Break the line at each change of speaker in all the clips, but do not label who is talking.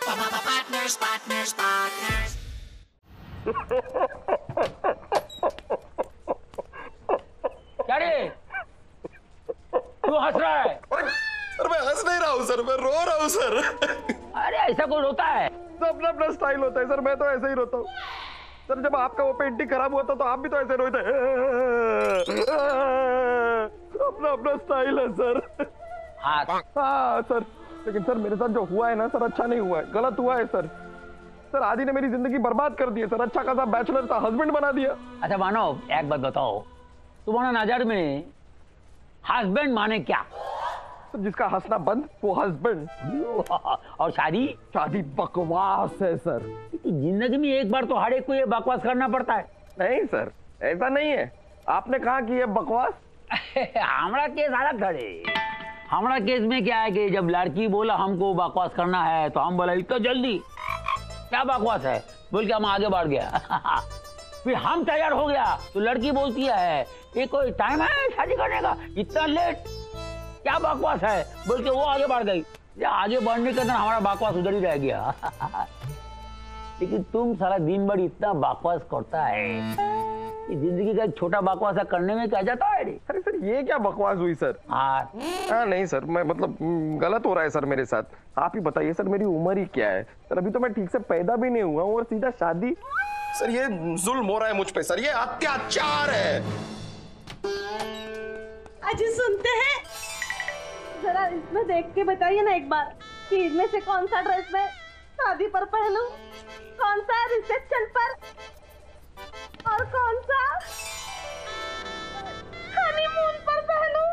Partners, partners, partners.
क्या रे? तू हंस रहा है?
सर मैं हंस नहीं रहा हूँ सर, मैं रो रहा हूँ सर।
अरे ऐसा कोई रोता है?
अपना अपना स्टाइल होता है सर, मैं तो ऐसे ही रोता हूँ सर। जब आपका वो पेंटिंग खराब हुआ था तो आप भी तो ऐसे रोते। अपना अपना स्टाइल है सर। हाँ सर, लेकिन सर मेरे साथ जो हुआ है ना सर, अच्छा नहीं हुआ है, गलत हुआ है सर। सर आदि ने मेरी जिंदगी बर्बाद कर दी है सर। अच्छा खासा बैचलर था, हस्बैंड बना दिया।
अच्छा मानव, एक बात बताओ, तुम्हारा नजर में हस्बैंड माने क्या?
सर जिसका हंसना बंद वो हस्बैंड।
और शादी?
शादी बकवास है सर।
जिंदगी में एक बार तो हर एक को ये बकवास करना पड़ता है।
नहीं सर, ऐसा नहीं है। आपने कहा कि ये बकवास।
हमारा केस अलग था रे। हमारा केस में क्या है कि जब लड़की बोला हमको बकवास करना है तो हम बोला इतना जल्दी क्या बकवास है बोल के हम आगे बढ़ गया। फिर हम तैयार हो गया तो लड़की बोलती है ये कोई टाइम है शादी करने का, इतना लेट, क्या बकवास है बोल के वो आगे बढ़ गई। आगे बढ़ने के अंदर हमारा बकवास उधर ही रह गया। लेकिन तुम सारा दिन भर इतना बकवास करता है, जिंदगी का एक छोटा बकवास करने में क्या जाता है?
अरे सर ये क्या बकवास हुई सर? हाँ नहीं सर, मैं मतलब गलत हो रहा है सर मेरे साथ। आप ही बताइए सर, मेरी उम्र ही क्या है सर? अभी तो मैं ठीक से पैदा भी नहीं हुआ हूँ और सीधा शादी। सर ये जुल्म हो रहा है मुझ पे सर, ये अत्याचार है।
अजी सुनते हैं, जरा इसमें देख के बताइए ना एक बार कि इनमें से कौन सा ड्रेस मैं शादी पर पहनूं, कौन सा रिसेप्शन पर और कौन सा हनीमून पर पहनूं।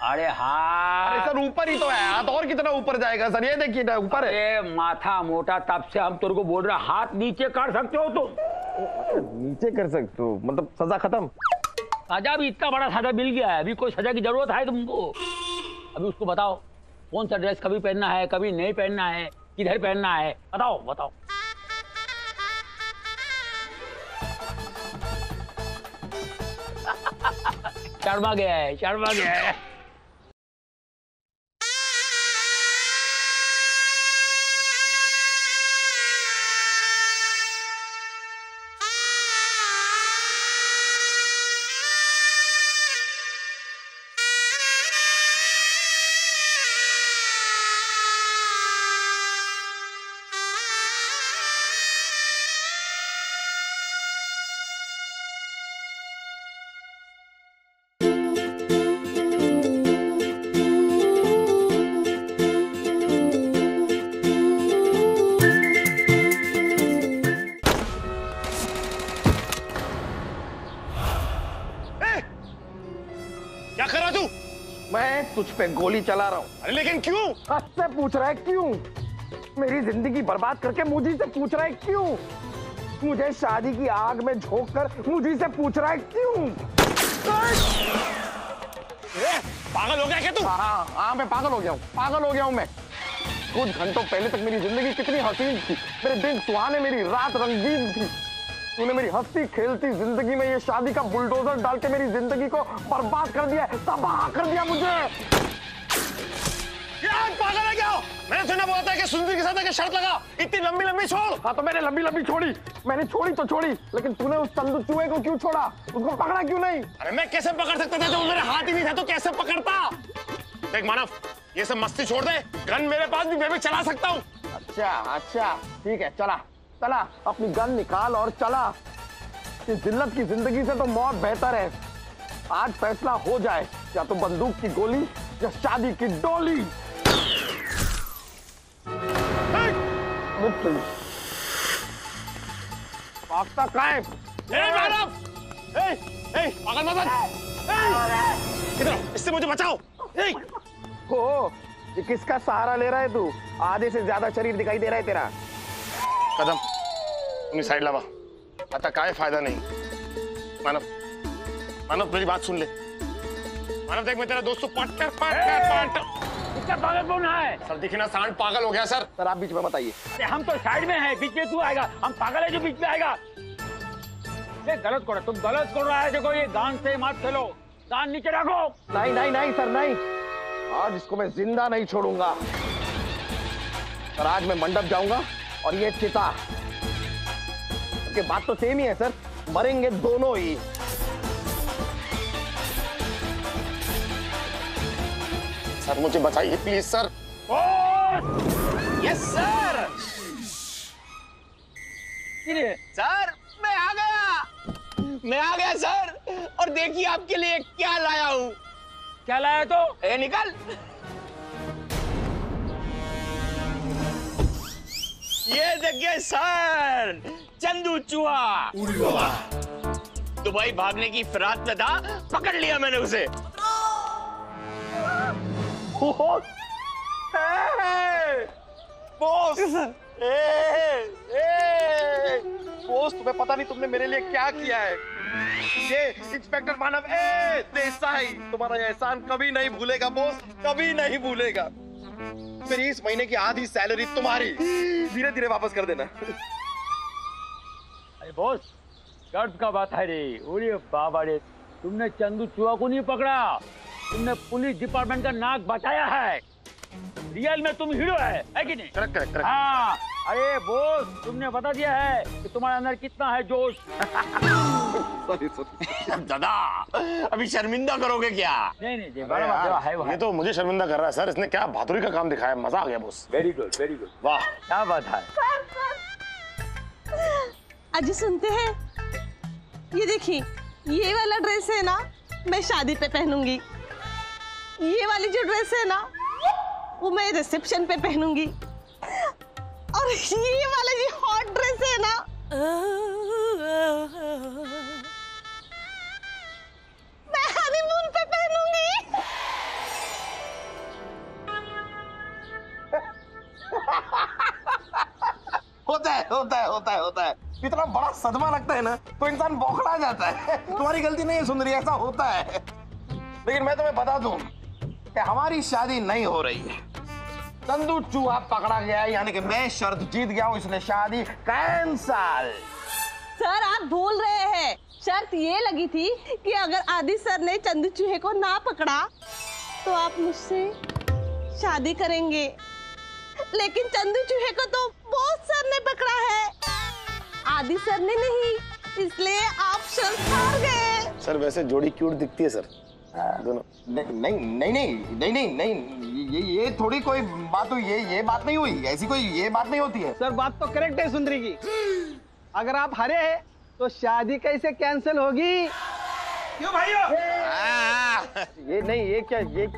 अरे हाँ,
अरे सर ऊपर ही तो है, हाथ और कितना ऊपर जाएगा सर? ये देखिए ना ऊपर है।
अरे माथा मोटा, तब से हम तेरे को बोल रहे हाथ नीचे कर सकते हो तुम।
नीचे कर सकते हो मतलब सजा खत्म?
सजा भी इतना बड़ा सजा मिल गया है, अभी कोई सजा की जरूरत है तुमको? अभी उसको बताओ कौन सा ड्रेस कभी पहनना है, कभी नहीं पहनना है, किधर पहनना है, बताओ बताओ। शर्मा गया है, शर्मा गया है।
तुझ पे गोली चला रहा हूँ।
अरे लेकिन क्यों?
आपसे पूछ रहा है क्यों? मेरी जिंदगी बर्बाद करके मुझी से पूछ रहा है क्यों? मुझे शादी की आग में झोंक कर मुझी से पूछ रहा है क्यों?
पागल हो गया क्या तू?
हाँ मैं पागल हो गया हूँ, पागल हो गया हूँ मैं। कुछ घंटों पहले तक मेरी जिंदगी कितनी हसीन थी, मेरे दिन सुहाने, मेरी रात रंगीन थी। तूने मेरी हंसती खेलती जिंदगी में ये शादी का बुलडोजर डाल के मेरी जिंदगी को बर्बाद कर दिया, तबाह कर दिया मुझे।
यार पागल है क्या? मैंने सुना बोला था कि सुंदरी के साथ आके शर्त लगा, इतनी लंबी लंबी छोड़।
हाँ तो मैंने लंबी लंबी छोड़ी, मैंने छोड़ी तो छोड़ी, लेकिन तूने उस चंदू चूहे को क्यों छोड़ा? उसको पकड़ा क्यों नहीं?
अरे मैं कैसे पकड़ सकता था जब मेरे हाथ ही नहीं था, तो कैसे पकड़ता? देख मानव, ये सब मस्ती छोड़ दे, गन मेरे पास भी, मैं भी चला सकता हूँ।
अच्छा ठीक है, चला चला, अपनी गन निकाल और चला। इस जिल्लत की जिंदगी से तो मौत बेहतर है। आज फैसला हो जाए, या तो बंदूक की गोली या शादी की डोली। भागता कहाँ है?
पागल मत, इससे मुझे बचाओ।
हो, ये किसका सहारा ले रहा है तू? आधे से ज्यादा शरीर दिखाई दे रहा है तेरा।
कदम अपनी साइड लावा, आता काय फायदा नहीं। मानव मेरी बात सुन ले। मानव देख, मैं तेरा दोस्त हूँ,
इसका पागल कौन है?
सर देखिए ना, सांड पागल हो गया सर।
सर आप बीच में बताइए।
अरे हम तो साइड में हैं, बीच में तू आएगा? हम पागल है जो बीच में आएगा? ये गलत कर रहा, तुम गलत कर रहा है। देखो ये गान से मत खेलो, गान नीचे रखो।
नहीं सर नहीं, आज इसको मैं जिंदा नहीं छोड़ूंगा। सर आज मैं मंडप जाऊंगा और ये चिता, उसके बात तो सेम ही है सर, मरेंगे दोनों ही।
सर मुझे बचाइए please sir.
Yes sir. Sir मैं आ गया सर, और देखिए आपके लिए क्या लाया हूँ।
क्या लाया तो?
ए निकल। ये देखिए सर, चंदू चूहा। दुबई भागने की फिराक में था, पकड़ लिया मैंने उसे।
बॉस, बॉस तुम्हें पता नहीं तुमने मेरे लिए क्या किया है। ये इंस्पेक्टर मानव देसाई तुम्हारा ये एहसान कभी नहीं भूलेगा बॉस, कभी नहीं भूलेगा। मेरी इस महीने की आधी सैलरी तुम्हारी धीरे धीरे वापस कर देना।
अरे बॉस, गर्व का बात है रे। अरे बाबा रे, तुमने चंदू चूहा को नहीं पकड़ा, तुमने पुलिस डिपार्टमेंट का नाक बचाया है। रियल में तुम हीरो है कि नहीं?
Correct correct correct.
हाँ, अरे बॉस, तुमने बता दिया है कि तुम्हारे अंदर कितना है जोश।
दादा अभी शर्मिंदा करोगे क्या?
नहीं नहीं जी, बराबर है वो
ये
है।
तो मुझे शर्मिंदा कर रहा है सर, इसने क्या बहादुरी का काम दिखाया, मजा आ गया boss.
Very good very good,
वाह
क्या बात है।
अजी सुनते हैं, ये देखिए, ये वाला ड्रेस है ना, मैं शादी पे पहनूंगी। ये वाली जो ड्रेस है ना, वो मैं रिसेप्शन पे पहनूंगी। और ये वाला जो हॉट ड्रेस है ना, मैं हनीमून पे पहनूंगी।
होता है। इतना बड़ा सदमा लगता है ना तो इंसान बौखला जाता है। तुम्हारी गलती नहीं है सुंदरी, ऐसा होता है। लेकिन मैं तुम्हें बता दूं कि हमारी शादी नहीं हो रही है। चंदू चूहा पकड़ा गया है, यानी कि मैं शर्त जीत गया हूं, इसलिए शादी कैंसल।
सर आप भूल रहे हैं, शर्त ये लगी थी कि अगर आदि सर ने चंदू चूहे को ना पकड़ा तो आप मुझसे शादी करेंगे। लेकिन चंदू चूहे को तो बॉस सर ने पकड़ा है, आदि सर ने नहीं, इसलिए आप शर्त हार गए।
सर वैसे जोड़ी क्यूट दिखती है सर दोनों।
नहीं, ये थोड़ी कोई बात हुई, ये बात नहीं हुई, ऐसी कोई ये बात नहीं होती है।
सर बात तो करेक्ट है सुंदरी की। अगर आप हारे हैं तो शादी कैसे कैंसिल होगी? क्यों भाइयों?
ये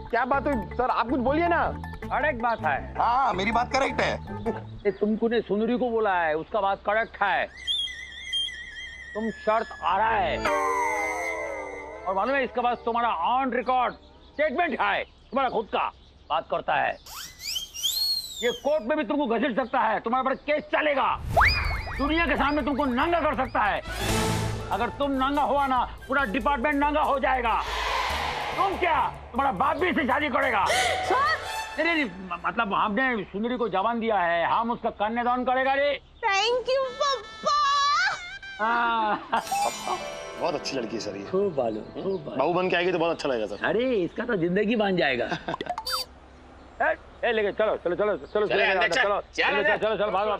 क्या बात हुई सर, आप कुछ बोलिए ना।
करेक्ट बात है।
हाँ मेरी बात करेक्ट है।
ये तुमको ने सुंदरी को बोला है, उसका बात करेक्ट है। तुम शर्त आ रहा है, और मालूम है इसके बाद तुम्हारा ऑन रिकॉर्ड स्टेटमेंट है, तुम्हारा खुद का बात करता है। ये कोर्ट में भी तुमको घसीट सकता है, तुम्हारे पर केस चलेगा, दुनिया के सामने तुमको नंगा कर सकता है। अगर तुम नंगा हुआ ना, पूरा डिपार्टमेंट नंगा हो जाएगा। तुम क्या, तुम्हारा बाप भी इससे शादी करेगा। नहीं, मतलब हमने सुंदरी को जवान दिया है, हम उसका कन्यादान करेगा रे।
थैंक यू पप्पा।
बहुत अच्छी लड़की है सर ये।
खूब बालू, खूब बालू।
बहू बन के आएगी तो बहुत अच्छा लगेगा सर।
अरे इसका तो जिंदगी बन जाएगा। लेके चलो चलो चलो चलो चलो भागो,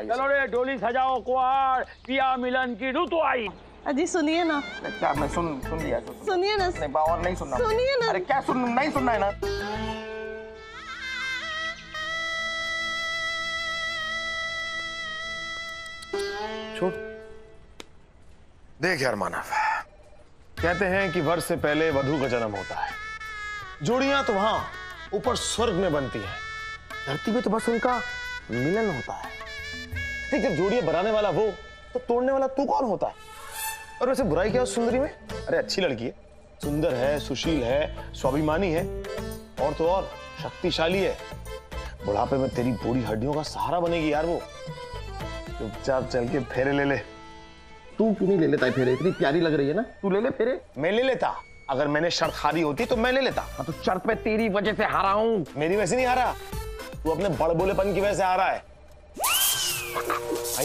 चलो रे, डोली सजाओ कुआर, पिया मिलन की ऋतु आई।
अजी सुनिए ना।
क्या मैं सुन लिया?
सुनिए ना।
नहीं और नहीं सुनना।
सुनिए ना।
अरे क्या नहीं सुनना है ना।
छोड़। देख यार मानव, कहते हैं कि वर्ष से पहले वधू का जन्म होता है। जोड़ियां तो वहां ऊपर स्वर्ग में बनती हैं, धरती में तो बस उनका मिलन होता है। देख जब जोड़ियां बनाने वाला वो, तो तोड़ने वाला तू कौन होता है? और वैसे बुराई क्या सुंदरी में? अरे अच्छी लड़की है, सुंदर है, सुशील है, स्वाभिमानी है, और तो और शक्तिशाली है। बुढ़ापे में तेरी बूढ़ी हड्डियों का सहारा बनेगी यार वो। चुपचाप चल के फेरे ले ले।
तू क्यों नहीं ले लेता है फेरे? इतनी प्यारी लग रही है ना, तू ले ले फेरे।
मैं ले लेता, अगर मैंने शर्त हारी होती तो मैं ले लेता।
हाँ तो शर्त पे तेरी वजह से हारा हूं।
मेरी वैसे नहीं हारा, तू अपने बड़बोलेपन की वजह से हारा है।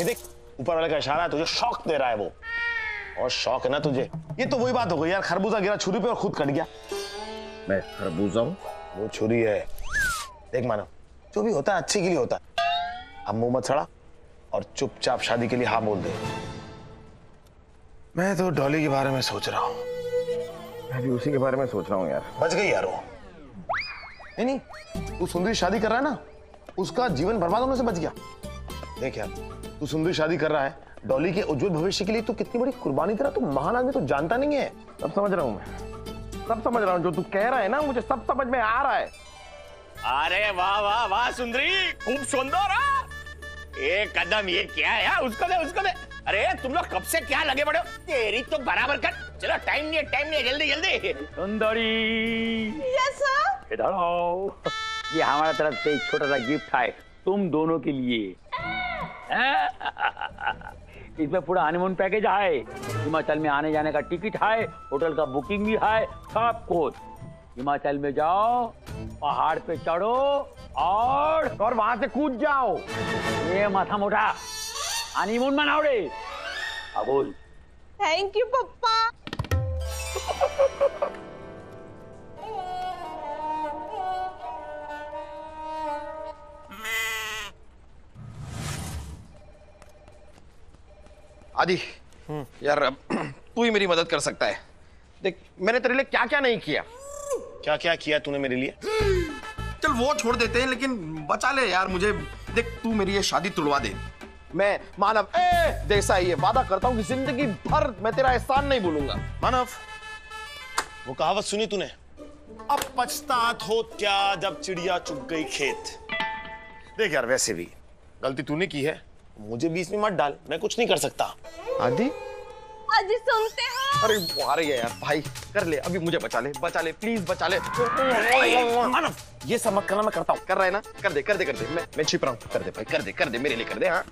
देख ऊपर वाले का इशारा है, तुझे शौक दे रहा है वो, और शौक है ना तुझे। ये तो वही बात हो गई यार, खरबूजा गिरा छुरी पे और खुद कट गया। मैं खरबूजा हूँ, वो छुरी है। देख मानव, जो भी होता है अच्छे के लिए होता है। अब मुंह मत सड़ा और चुपचाप शादी के लिए हाँ बोल दे। मैं तो डॉली के बारे में सोच रहा हूँ।
मैं भी उसी के बारे में सोच रहा हूँ यार।
बच गई यार वो। नहीं, तू सुंदरी शादी कर रहा है ना, उसका जीवन बर्बाद होने से बच गया। देख यार, तू सुंदरी शादी कर रहा है, डॉली के उज्जवल भविष्य के लिए तू कितनी बड़ी कुर्बानी करा। तू महान आदमी तो जानता नहीं है।
सब समझ रहा हूँ मैं, सब समझ रहा हूँ। जो तू कह रहा है ना, मुझे सब समझ में आ रहा है।
अरे वाह वाह वाह सुंदरी, खूब सुंदर। एक कदम ये क्या है यार, उसको दे। अरे तुम लोग कब से क्या लगे पड़े हो? तेरी तो बराबर कर। चलो टाइम नहीं है, जल्दी। सुंदरी,
यस सर।
इधर आओ। ये हमारा तरफ से एक छोटा सा गिफ्ट है तुम दोनों के लिए। इसमें पूरा हनीमून पैकेज है, हिमाचल में आने जाने का टिकट है, होटल का बुकिंग भी है, सब कुछ। हिमाचल में जाओ, पहाड़ पे चढ़ो और
वहां से कूद जाओ।
ये माथा मोटा हनीमून मनाओ रे। अब बोल।
थैंक यू पप्पा।
आदि यार, अब तू ही मेरी मदद कर सकता है। देख, मैंने तेरे लिए क्या क्या नहीं किया।
क्या क्या किया तूने मेरे लिए?
चल वो छोड़ देते हैं, लेकिन बचा ले यार मुझे। देख, तू मेरी ये शादी तुड़वा दे। मैं मानव देसाई ये वादा करता हूँ कि जिंदगी भर मैं तेरा एहसान नहीं भूलूंगा।
मानव, वो कहावत सुनी तूने? अब पछतात हो क्या जब चिड़िया चुग गई खेत। देख यार, वैसे भी गलती तूने की है, मुझे बीच में मत डाल। मैं कुछ नहीं कर सकता।
आदि,
अजी सुनते हो?
अरे वो आ रही है यार। भाई कर ले, अभी मुझे बचा ले, प्लीज बचा ले।
मानव, ये सब मत करना, मैं करता हूँ।
कर रहा है ना? कर दे। मैं छिप रहा हूँ। कर दे भाई, कर दे मेरे लिए, कर दे। हाँ,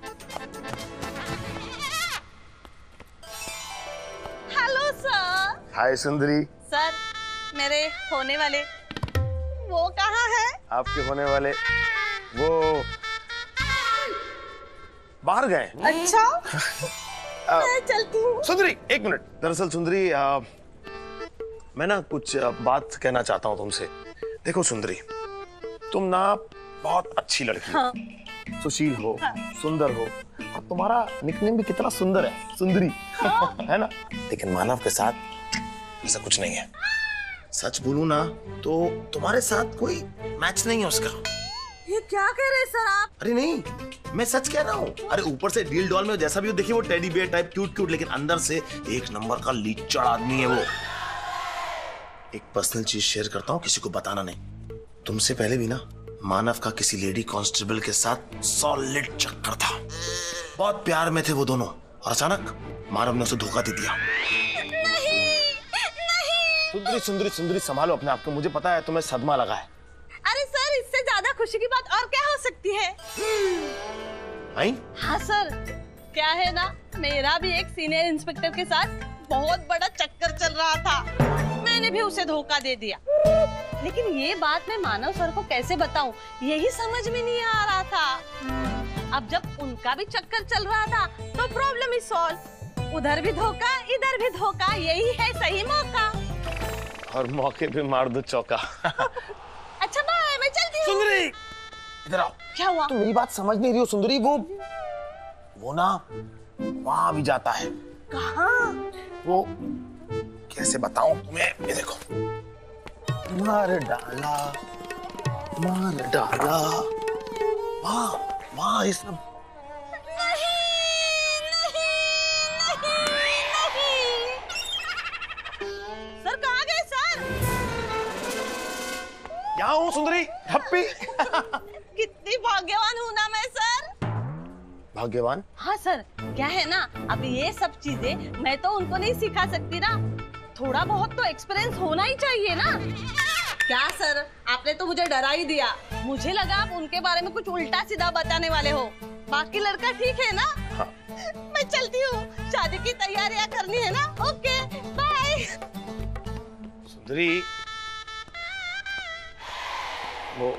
हेलो सर।
हाय सुंदरी।
सर, मेरे होने वाले वो कहाँ है?
आपके होने वाले वो बाहर गए।
अच्छा, मैं चलती हूँ।
सुंदरी, एक मिनट। दरअसल सुंदरी, मैं ना कुछ बात कहना चाहता हूँ तुमसे। देखो सुंदरी, तुम ना बहुत अच्छी लड़की हो, सुशील हो, सुंदर हो, और तुम्हारा निकनेम भी कितना सुंदर है, सुंदरी। है ना? लेकिन मानव के साथ ऐसा कुछ नहीं है। सच बोलूं ना तो तुम्हारे साथ कोई मैच नहीं है उसका।
ये क्या कह रहे सर आप?
अरे नहीं, मैं सच कह रहा हूँ। अरे ऊपर से डील डॉल में जैसा भी हो, देखिए वो टेडी बियर टाइप क्यूट, लेकिन अंदर से एक नंबर का लीचड़ आदमी है वो। एक पर्सनल चीज शेयर करता हूँ, किसी को बताना नहीं। तुमसे पहले भी ना मानव का किसी लेडी कांस्टेबल के साथ सॉलिड चक्कर था। बहुत प्यार में थे वो दोनों, और अचानक मानव ने उसे धोखा दे दिया।
नहीं।
सुंदरी संभालो अपने आप को। मुझे पता है तुम्हें सदमा लगा है।
अरे सर, इससे ज्यादा खुशी की बात और क्या हो सकती है?
आई?
हाँ सर, क्या है ना, मेरा भी एक सीनियर इंस्पेक्टर के साथ बहुत बड़ा चक्कर चल रहा था। मैंने भी उसे धोखा दे दिया, लेकिन ये बात मैं मानव सर को कैसे बताऊं, यही समझ में नहीं आ रहा था। अब जब उनका भी चक्कर चल रहा था तो प्रॉब्लम इज सॉल्व। उधर भी धोखा, इधर भी धोखा, यही है सही मौका।
और मौके पे मार दो चौका।
अच्छा बाय, मैं चलती हूँ।
सुंदरी, इधर आओ।
क्या हुआ?
तुम मेरी बात समझ नहीं रही हो सुंदरी। वो ना वहां भी जाता है।
कहाँ?
वो कैसे बताऊं तुम्हें, ये देखो। मार डाला, वहां ये सब।
सर कहाँ गए सर?
यहाँ हूँ सुंदरी, हप्पी।
कितनी भाग्यवान हूँ ना मैं सर।
भाग्यवान?
हाँ सर, क्या है ना, अब ये सब चीजें मैं तो उनको नहीं सिखा सकती ना, थोड़ा बहुत तो एक्सपीरियंस होना ही चाहिए ना। क्या सर, आपने तो मुझे डरा ही दिया। मुझे लगा आप उनके बारे में कुछ उल्टा सीधा बताने वाले हो। बाकी लड़का ठीक है ना?
हाँ।
मैं चलती हूँ, शादी की तैयारियां करनी है ना। Okay bye.
सुंदरी, वो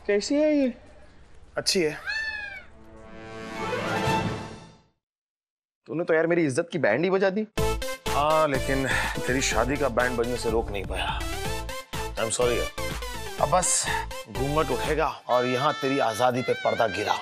कैसी है ये? अच्छी है।
तूने तो यार मेरी इज्जत की बैंड ही बजा दी।
हाँ, लेकिन तेरी शादी का बैंड बजने से रोक नहीं पाया। I am sorry. अब बस घूंघट उठेगा और यहाँ तेरी आजादी पे पर्दा गिरा।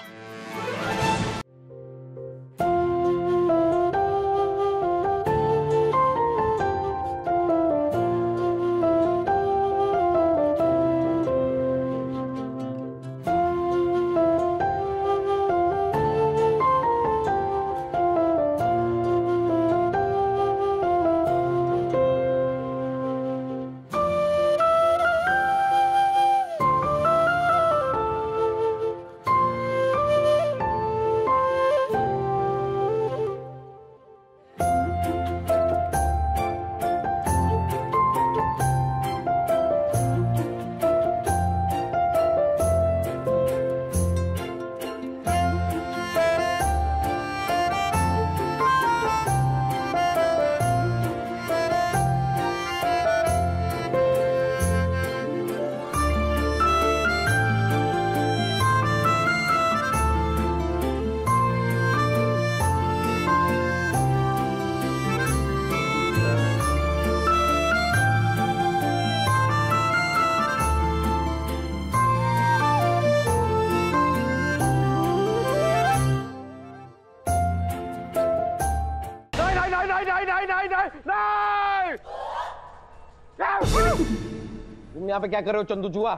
तुम यहाँ पे क्या कर रहे हो चंदू चूहा?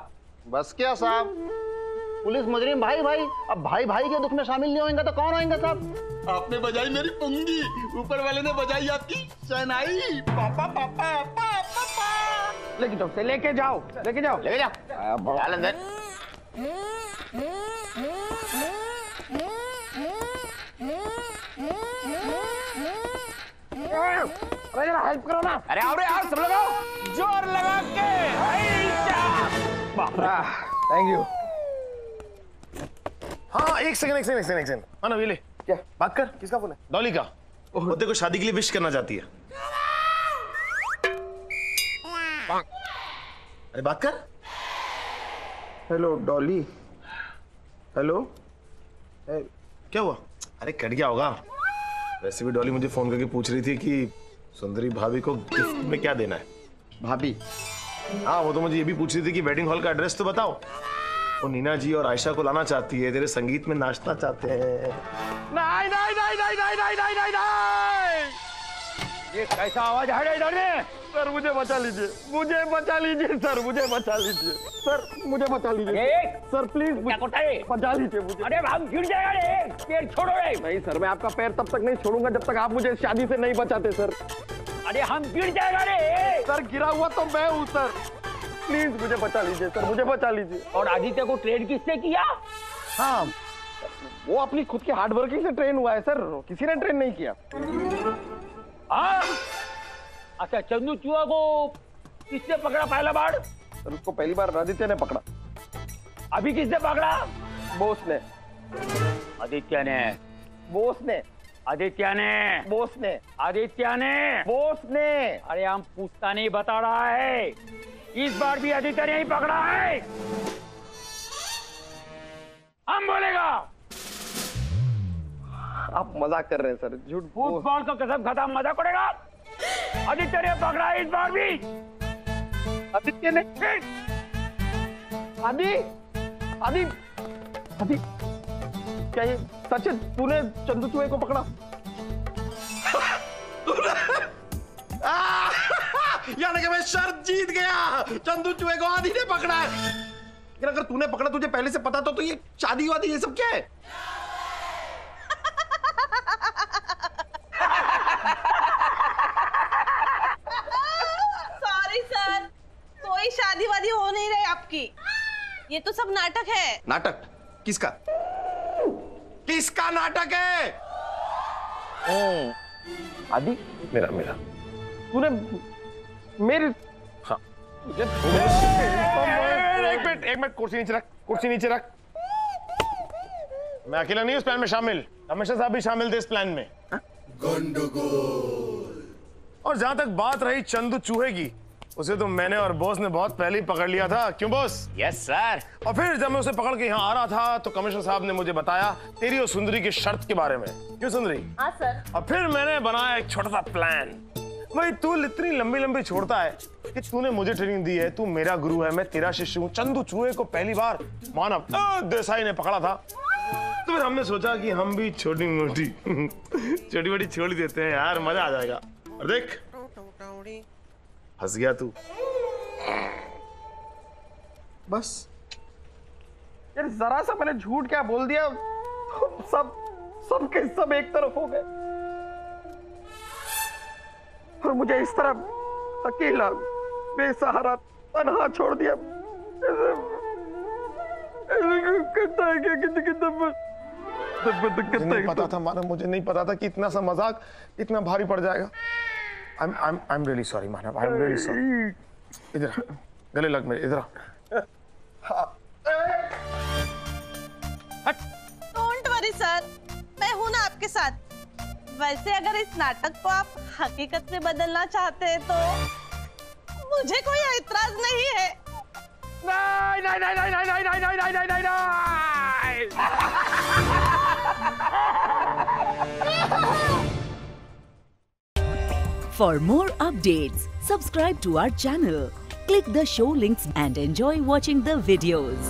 बस क्या साहब, पुलिस मुजरिम भाई भाई, अब भाई भाई के दुख में शामिल नहीं होंगे तो कौन होंगे साहब?
आपने बजाई मेरी पुंगी, ऊपर वाले ने बजाई आपकी शहनाई। पापा पापा पापा
लेके जाओ, लेके जाओ, लेके जाओ,
लेके जाओ, डाल अंदर।
अरे जरा हेल्प करो ना।
अरे आओ रे आओ, सब लगाओ, जोर लगा के।
Thank you.
हाँ एक सेकंड। मानव ये ले,
क्या
बात कर। किसका फोन है? डॉली का। वो देखो शादी के लिए विश करना चाहती है। अरे बात कर।
हेलो डॉली। हेलो।
क्या हुआ? अरे कट गया होगा। वैसे भी डॉली मुझे फोन करके पूछ रही थी कि सुंदरी भाभी को गिफ्ट में क्या देना है।
भाभी?
हाँ वो तो मुझे ये भी पूछ रही थी कि वेडिंग हॉल का एड्रेस तो बताओ। वो नीना जी और आयशा को लाना चाहती है, तेरे संगीत में नाचना चाहते हैं।
नहीं नहीं नहीं नहीं नहीं नहीं नहीं नहीं नहीं, ये कैसा आवाज है इधर में? सर मुझे बचा लीजिए, मुझे बचा लीजिए सर, मुझे बचा लीजिए सर, मुझे बचा लीजिए सर, प्लीज बचा लीजिए मुझे।
अरे हम गिर जाएगा रे, पैर छोड़ो रे।
नहीं सर, मैं आपका पैर तब तक नहीं छोड़ूंगा जब तक आप मुझे शादी से नहीं बचाते सर।
अरे हम गिर जाएगा रे।
सर गिरा हुआ तो मैं हूँ सर, प्लीज मुझे बचा लीजिए सर, मुझे बचा लीजिए।
और आदित्य को ट्रेन किसने किया?
हाँ वो अपनी खुद की हार्ड वर्किंग से ट्रेन हुआ है सर, किसी ने ट्रेन नहीं किया।
हाँ अच्छा, चंदू चूहा को किसने पकड़ा पहला बार?
सर उसको पहली बार आदित्य ने पकड़ा।
अभी किसने पकड़ा?
बोस ने।
आदित्य ने।
बोस ने।
आदित्य ने।
बोस ने।
आदित्य ने।
बोस ने।
अरे हम पूछता नहीं, बता रहा है। इस बार भी आदित्य ने ही पकड़ा है। हम बोलेगा।
आप मजाक कर रहे हैं सर, झूठ।
फुटबॉल का कसम खाता मजाक करेगा। आदित्य ने पकड़ा इस बार भी।
आदित्य ने? आदि आदि आदि क्या ये सच है? तूने चंदू चूहे को पकड़ा?
यानी कि मैं शर्त जीत गया, चंदू चूहे को आदि ने पकड़ा है। लेकिन अगर तूने पकड़ा, तुझे पहले से पता तो ये शादी वादी ये सब क्या है?
सॉरी सर, कोई शादी वादी हो नहीं रही आपकी, ये तो सब नाटक है।
नाटक? किसका?
किसका नाटक है?
आदि?
मेरा मेरा।
तूने मेरे?
हाँ। एक मिनट, कुर्सी नीचे रख, कुर्सी नीचे रख। मैं अकेला नहीं उस प्लान में शामिल, कमिश्नर साहब भी शामिल थे इस प्लान में। और जहां तक बात रही चंदू चूहे की, उसे तो मैंने और बॉस ने बहुत पहले ही पकड़ लिया था। क्यों बॉस?
Yes sir.
और फिर जब मैं उसे पकड़ के यहाँ आ रहा था तो कमिश्नर साहब ने मुझे बताया तेरी और सुंदरी की शर्त के बारे में। क्यों सुंदरी?
हाँ सर।
और फिर मैंने बनाया एक छोटा सा प्लान। भाई तू इतनी लंबी लंबी छोड़ता है, कि तूने मुझे ट्रेनिंग दी है, तू मेरा गुरु है, मैं तेरा शिष्य हूँ। चंदू चूहे को पहली बार मानव देसाई ने पकड़ा था, तो फिर हमने सोचा कि हम भी छोटी मोटी छोड़ देते हैं यार, मजा आ जाएगा। और देख, हंस गया तू।
बस यार जरा सा मैंने झूठ क्या बोल दिया, सब के सब एक तरफ हो गए और मुझे इस तरह अकेला बेसहारा तन्हा छोड़ दिया।
नहीं पता था मानव, मुझे नहीं पता था कि इतना सा मजाक इतना भारी पड़ जाएगा। I'm really sorry Manav, I'm really sorry। इधर गले लग मेरे, इधर।
डोंट वरी सर, मैं हूं ना आपके साथ। वैसे अगर इस नाटक को आप हकीकत में बदलना चाहते हैं तो मुझे कोई ऐतराज नहीं है।
नहीं नहीं नहीं नहीं नहीं नहीं नहीं नहीं नहीं नहीं।
For more updates, subscribe to our channel, click the show links and enjoy watching the videos.